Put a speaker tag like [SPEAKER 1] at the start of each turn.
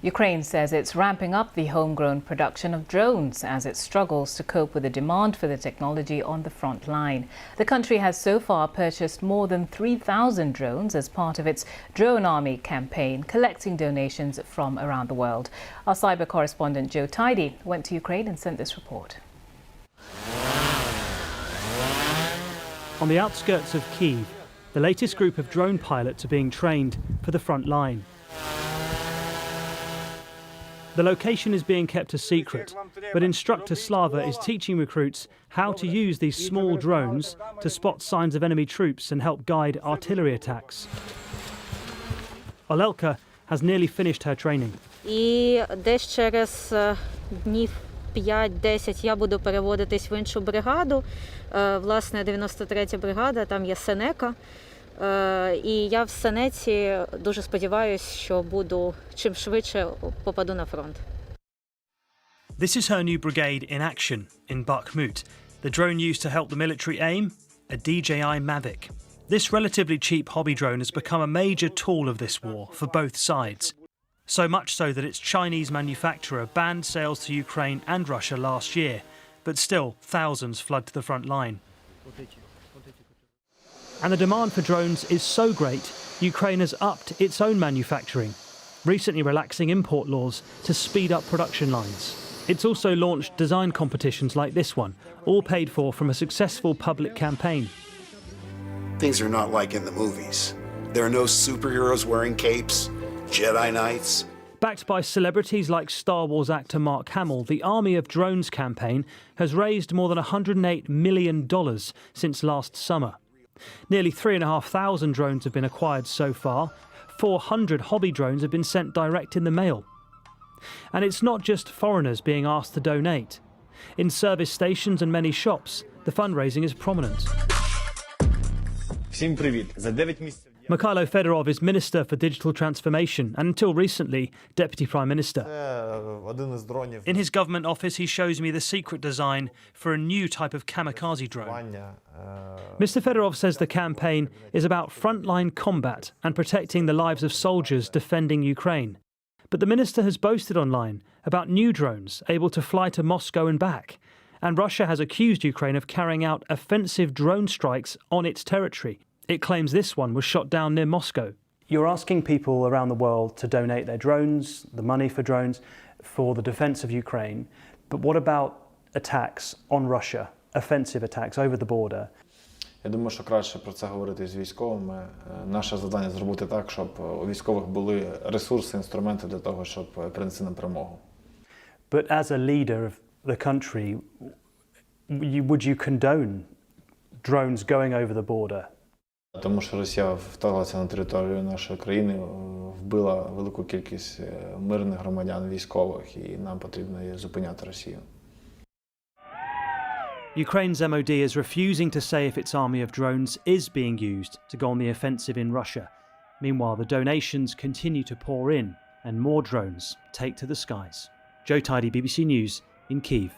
[SPEAKER 1] Ukraine says it's ramping up the homegrown production of drones as it struggles to cope with the demand for the technology on the front line. The country has so far purchased more than 3,000 drones as part of its Drone Army campaign, collecting donations from around the world. Our cyber correspondent Joe Tidy went to Ukraine and sent this report.
[SPEAKER 2] On the outskirts of Kyiv, the latest group of drone pilots are being trained for the front line. The location is being kept a secret, but instructor Slava is teaching recruits how to use these small drones to spot signs of enemy troops and help guide artillery attacks. Olelka has nearly finished her training.
[SPEAKER 3] І десь через днів 5-10 я буду переводитись в іншу бригаду. Власне, 93-я бригада, там є Сенека. І я в Сенеці дуже сподіваюся, що буду чим швидше попаду на фронт.
[SPEAKER 2] This is her new brigade in action in Bakhmut. The drone used to help the military aim, a DJI Mavic. This relatively cheap hobby drone has become a major tool of this war for both sides. So much so that its Chinese manufacturer banned sales to Ukraine and Russia last year, but still thousands flood to the front line. And the demand for drones is so great, Ukraine has upped its own manufacturing, recently relaxing import laws to speed up production lines. It's also launched design competitions like this one, all paid for from a successful public campaign.
[SPEAKER 4] Things are not like in the movies. There are no superheroes wearing capes, Jedi Knights.
[SPEAKER 2] Backed by celebrities like Star Wars actor Mark Hamill, the Army of Drones campaign has raised more than $108 million since last summer. Nearly 3,500 drones have been acquired so far. 400 hobby drones have been sent direct in the mail. And it's not just foreigners being asked to donate. In service stations and many shops, the fundraising is prominent.
[SPEAKER 5] Всім привіт. За 9 місяців
[SPEAKER 2] Mikhailo Fedorov is Minister for Digital Transformation and until recently, Deputy Prime Minister.
[SPEAKER 5] один із дронів
[SPEAKER 2] In his government office, he shows me the secret design for a new type of kamikaze drone. Mr. Fedorov says the campaign is about frontline combat and protecting the lives of soldiers defending Ukraine. But the minister has boasted online about new drones able to fly to Moscow and back. And Russia has accused Ukraine of carrying out offensive drone strikes on its territory. It claims this one was shot down near Moscow. You're asking people around the world to donate their drones, the money for drones, for the defence of Ukraine. But what about attacks on Russia, offensive attacks over the border?
[SPEAKER 5] Я думаю, що краще про це говорити з військовими. Наше завдання зробити так, щоб у військових були ресурси, інструменти для того, щоб принести нам перемогу.
[SPEAKER 2] But as a leader of the country, would you condone drones going over the border?
[SPEAKER 5] Тому що Росія вторглася на територію нашої країни, вбила велику кількість мирних громадян, військових, і нам потрібно зупиняти Росію.
[SPEAKER 2] Ukraine's MOD is refusing to say if its army of drones is being used to go on the offensive in Russia. Meanwhile, the donations continue to pour in and more drones take to the skies. Joe Tidy, BBC News in Kyiv.